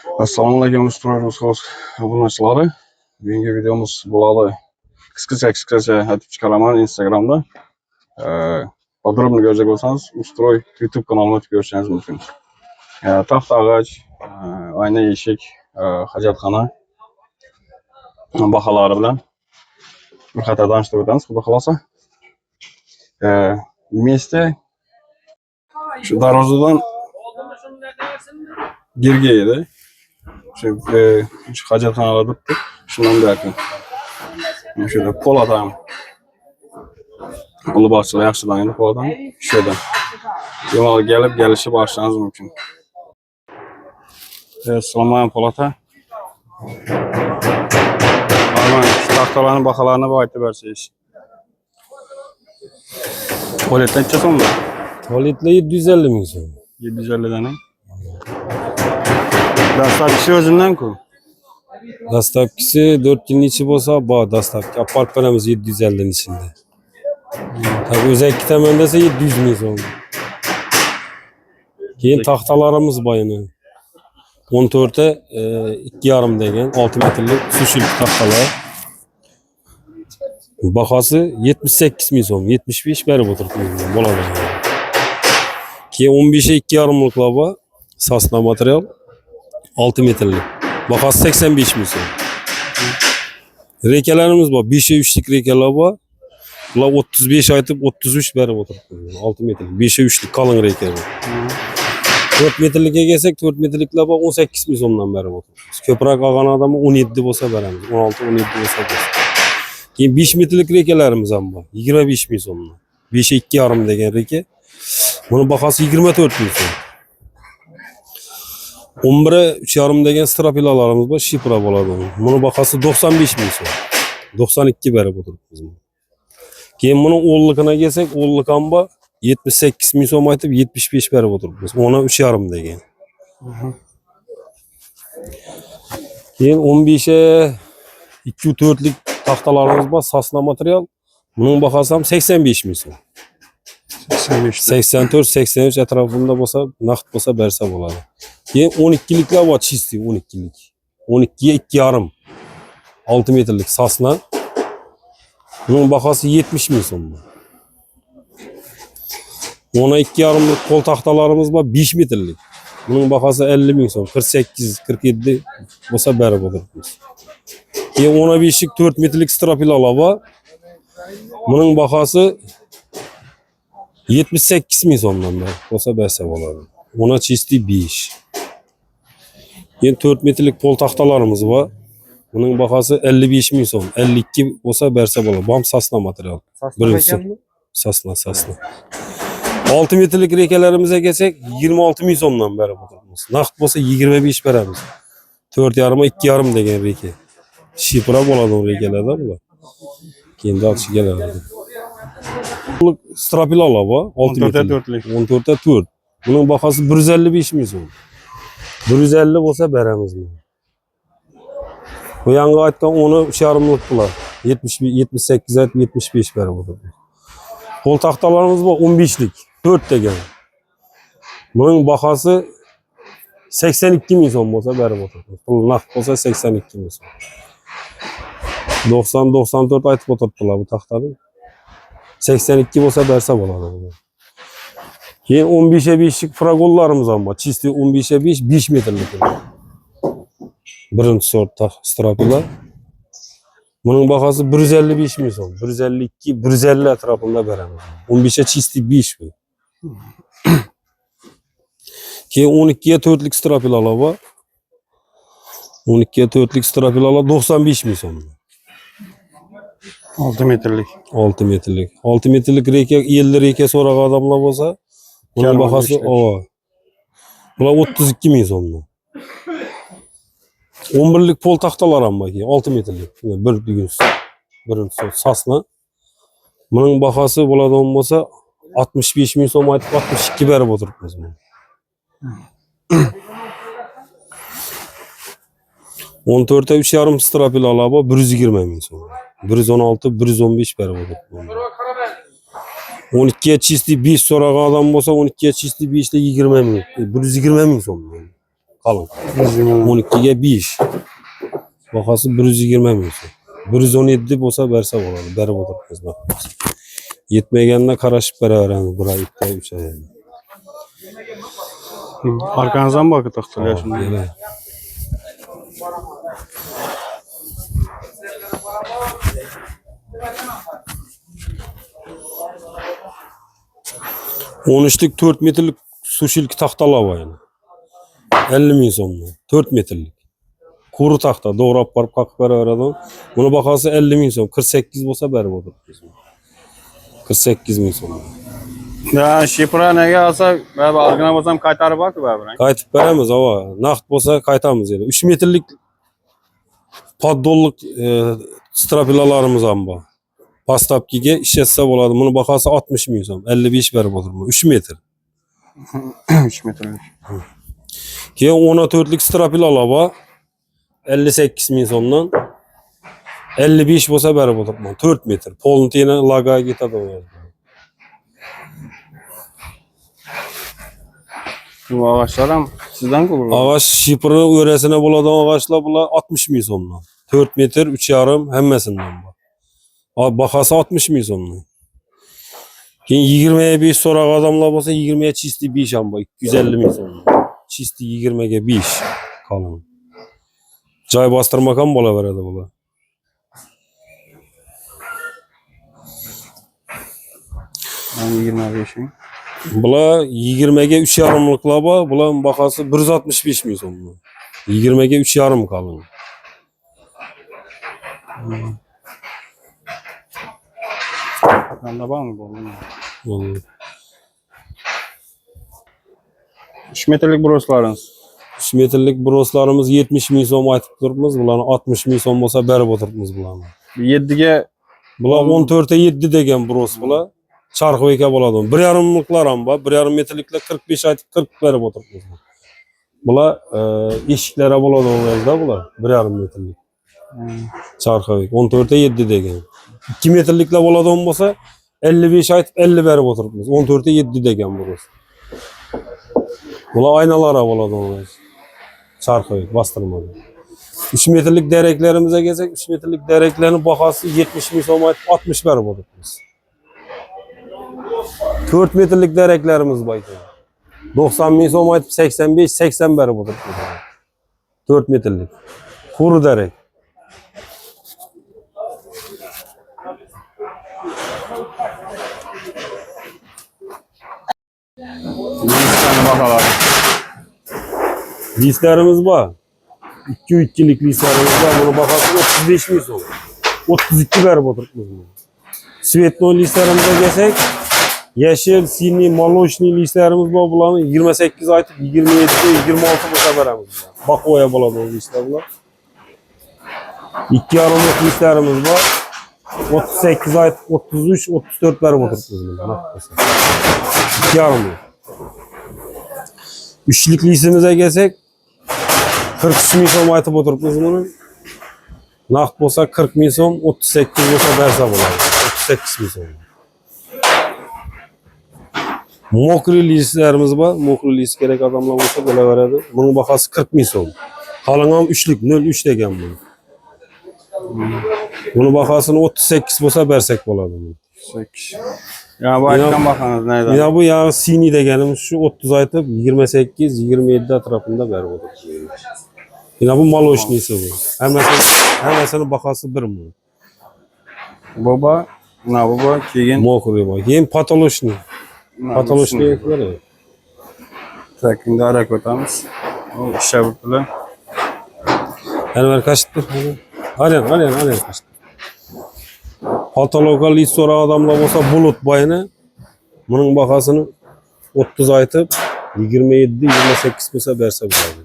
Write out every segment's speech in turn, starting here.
Assalomu alaykum Rusxoz obunachilari. Bugungi videomuz bo'ladi. Qisqacha aytib chiqaraman Instagramda. Podrobno ko'rsak bo'lsangiz, Ustroy YouTube kanalini o'tib ko'rishingiz mumkin. Taxt ağaç, ayna eshik, hojatxona baholari bilan bir qator tanishtirib o'tamiz, xudo xolasa. Месте shu darvozadan girga edi. Shu hojatxonalar debdi. Shundan beri şöyle polat ham. Ulu bahçeli yaxshidan endi polatdan şöyle. Yo'l gelişi başlamanız mümkün. Assalomu polata. Mana shu taxtalarning baholarini aytib bersangiz. Polatdan necha so'mda? Polatlar 750 ming so'm. 750 dan. Dastlabki o'zidan-ku. Dastlabkisi 4 yilning ichi bo'lsa, bu dastlabki apart beramiz 750 ning ichida. Tabii o'zaki tomon desa 700 ming so'm. Keyin taxtalarimiz bor yana. 14 ta 2,5 degan 6 metrlik sushil taxtalar. Bahosi 78 ming so'm, 75 berib o'tiribmiz bo'ladi. Keyin 15 ga 2,5liklar bor, sosna material 6 metrlik. Bahosi 85 ming so'm. Rekalarimiz bor, 5 ga 3lik rekalar bor. Ular 35 aytib 33 berib o'tiribmiz. 6 metrlik, 5 ga 3lik qalin reka. 4 metrlikka kelsak, 4 metrliklar bor 18 ming so'mdan berib o'tiribmiz. Ko'proq olgan odamga 17 bo'lsa beramiz, 16-17 bo'lsa beramiz. Keyin 5 metrlik rekalarimiz ham bor, 25 ming so'mdan. 5 ga 2,5 degan reka. Buni bahosi 24 ming so'm. 11 ga 3,5 degan strapilalarimiz bor, shipra bo'ladi. Buni bahosi 95 ming so'm. 92 berib o'tiribmiz. Keyin buni o'nlikına kelsak, o'nlik ham bor, 78 ming so'm aytib 75 berib o'tiribmiz. Ona 3,5 degan. Keyin 15 ga 2-4lik taxtalarimiz bor, sosna material. Buning bahosi ham 85 ming so'm. 84-83 atrofida bo'lsa, naqd bo'lsa bersa bo'ladi. Keyin 12liklar bor, chisti 12lik. 12 ga 2,5 6 metrlik sosna. Buning bahosi 70 ming so'm. 12,5lik qo'l taxtalarimiz bor, 5 metrlik. Buning bahosi 50 ming so'm, 48-47 bo'lsa berib o'tiribmiz. Keyin 15lik 4 metrlik strapilalar bor. Buning bahosi 78 ming so'mdan bo'lsa bersa bo'ladi. Ona chisti 5. Keyin 4 metrlik pol taxtalarimiz bor. Buning bahosi 55 ming so'm, 52 bo'lsa bersa bo'ladi. Bu ham sosna material. Birinchisi sosna. 6 metrlik rekalarimizga kelsak, 26 ming so'mdan berib o'tiramiz. Naqd bo'lsa 25 beramiz. 4,5 ga 2,5 degan reka. Shipra bo'ladi rekalarda bular. Keyin dalchi keladi. Strapilalar bor, 6 metrlik. 14 ta 4. Buning bahosi 155 ming so'm. 150 bo'lsa beramiz. Bu yangi aytgan 10,5lik bular. 78 aytib 75 berib o'tirdi. Qo'l taxtalarimiz bor, 15lik, 4 degan. Buning bahosi 82 ming so'm bo'lsa berib o'tirdi. Pul naqd bo'lsa 82 ming so'm. 90-94 aytib o'tirdilar bu taxtani. 82 bo'lsa bersa bo'ladi. Keyin 15 ga 5lik fragollarimiz ham bor. Chisti 15 ga 5, 5 metrlik. Birinchi sort strapila. Buning bahosi 155 ming so'm. 152, 150 atrofida beramiz. 15 ga chisti 5 bu. Keyin 12 ga 4lik strapilalar bor. 12 ga 4lik strapilalar 95 ming so'm. 6 metrlik. 6 metrlik. 6 metrlik reka, 50 reka so'ragan odamlar bo'lsa, buning bahosi bular 32 ming so'm. 11lik pol taxtalar ham bor, 6 metrlik. Bir bugun birinchi sosna. Buning bahosi bo'ladigan bo'lsa 65 ming so'm aytib 62 berib o'tiribmiz. 14 ta 3,5 strapilalar bor, 120 ming so'm. 116, 115 berib o'tiribmiz. 12 ga chisti 5 so'ragan odam bo'lsa, 12 ga chisti 5 da 20 ming. 120 ming so'm. kalın. 120. 12'ye 5. Bakası 120 ming so'm. 117 bo'lsa bersa bo'ladi, berib o'tiribmiz. Yetmagandan qarashib beraveramiz, 1 oy, 2 oy, 3 oy. Arkanızdan bakı taktırıyor şimdi. Evet. On üçlük 4 metrlik sushilki taxtalar var yani. 50 ming so'mdan. 4 metrlik. Kuru taxta, doğrab barib qaqib beraveradi. Buni bahası 50 ming so'm. 48 bo'lsa berib o'tiribmiz. 48 ming so'm. Ya şifre nege alsa, ben algına basam kaytarı bak be. Qaytib beramiz, ava. Naqd bo'lsa qaytamiz yani. 3 metrlik poddollik strapilalarımız ham bor. Pastapkiga ishlatsa bo'ladi. Buni bahası 60 ming so'm. 55 berib o'tiribmiz. 3 metr. 3 metrelik. Keyin 14lik strapilalar bor. 58 ming so'mdan. 55 bo'lsa berib o'tiribman. 4 metr. Polni tena laga ketadi o. Bu ağaçlar ham sizden kurulur. Ağaç şipri öresine bo'ladigan ağaçlar bular 60 ming so'mdan. 4 metr 3,5 hammasidan bor. Bahası 60 ming so'mdan. Keyin 20'ye 5 so'raq odamlar bo'lsa 20'ye chisti 5 ham bor. 250 ming so'mdan. Chisti 20'ga 5 qalin. Joy bostirmak ham bo'laveradi bular. Yani 25 ming. Bular 20'ga 3,5'liklar bor. Bularning bahası 165 ming so'mdan. 20'ga 3,5 qalin. Bende var mı bu? Vallahi. 3 metrelik broslarınız. 3 metrlik broslarımız 70 ming so'm aytib turibmiz. Bularni 60 ming so'm bo'lsa berib o'tiribmiz bularni. 7'ge Bular 14'e 7 degan bros bular. Charxovika bo'ladi. 1,5'liklar ham bor. 1,5 metrliklar 45 aytib 40 berib o'tiribmiz. Bular eshiklari bo'ladi o'ng'azda bular. 1,5 metrlik. Charxovik 14'e 7 degan. 2 metrliklar bo'ladigan bo'lsa 55 aytib 50 berib o'tiribmiz. 14'e 7 degan bros. Bular aynalara bo'ladi o'ng'az. Charxovik bastırmadı. 3 metrlik dereklerimize gelsek 3 metrlik dereklerin bahası 70 ming so'm aytib 60 berib o'tiribmiz. 4 metrlik dereklerimiz var. 90 ming so'm aytib 85-80 berib o'tiribmiz. 4 metrlik. Kuru derek. Listlerimiz var. 2-3'lik listlerimiz var. Bunu bahası 35 ming so'm. 32 berib o'tiribmiz. Svetnoy listlerimize gelsek yeşil, siniy, molочный listlerimiz var. Bularni 28 aytib 27, 26 bo'lsa beramiz. Bakoya bo'ladi o listler bular. 2,5'lik listlerimiz var. 38 aytib 33, 34 berib o'tiribmiz. 2,5'lik. 3'lik listemize gelsek 43 ming so'm aytib o'tiribmiz buni. Naqd bo'lsa 40 ming so'm, 38 bo'lsa bersa bo'ladi. 38 ming so'm. Mokri listlerimiz var. Mokri list gerek adamlar olsa bo'laveradi. Bunun bahası 40 ming so'm. Qalin ham 3'lik 03 degan bu. Bunun bahasını 38 bo'lsa bersak bo'ladi. 8. Ya bu aytgan bakanız neydi? Ya bu ya sini deganimiz şu 30 aytib 28, 27 atrofında berib o'tiribmiz. Yine bu molochnisi bu. Hammasini bahası 1 ming. Baba, baba keyin Mokri bor. Keyin patolochniy. Patolochniy ekleri. Tekin darak o'tamiz. O ishga butila. Enver kaçtı? Halen kaçtı. Patologga list so'ragan adamlar bo'lsa bulut bayını. Bunun bahasını 30 aytib 27, 28 bo'lsa bersa bo'ladi.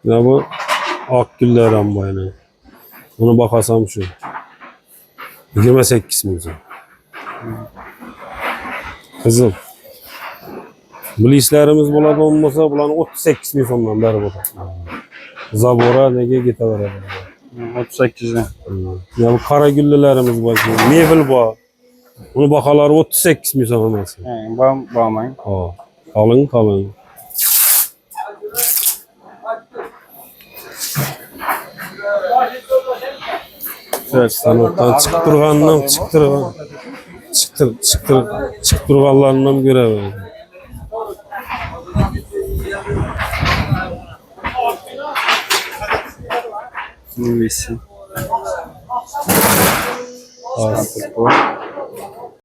Ya bu akgüller ham bayını. Bunun bahası ham şu. 28 ming so'm. Kızıl. Bu listlerimiz bo'ladigan bo'lsa, bularni 38 ming so'mdan berib o'tiribman. Zabora nega ketaveradi? 38 'dan. Ya bu qora gullarimiz bor, mebel bor. Uni baholari 38 ming so'm emas. Bormang. Ha, qalin. Stanokdan çıkıp turgandan çıkıp turganlarından göre. Neyse. Az.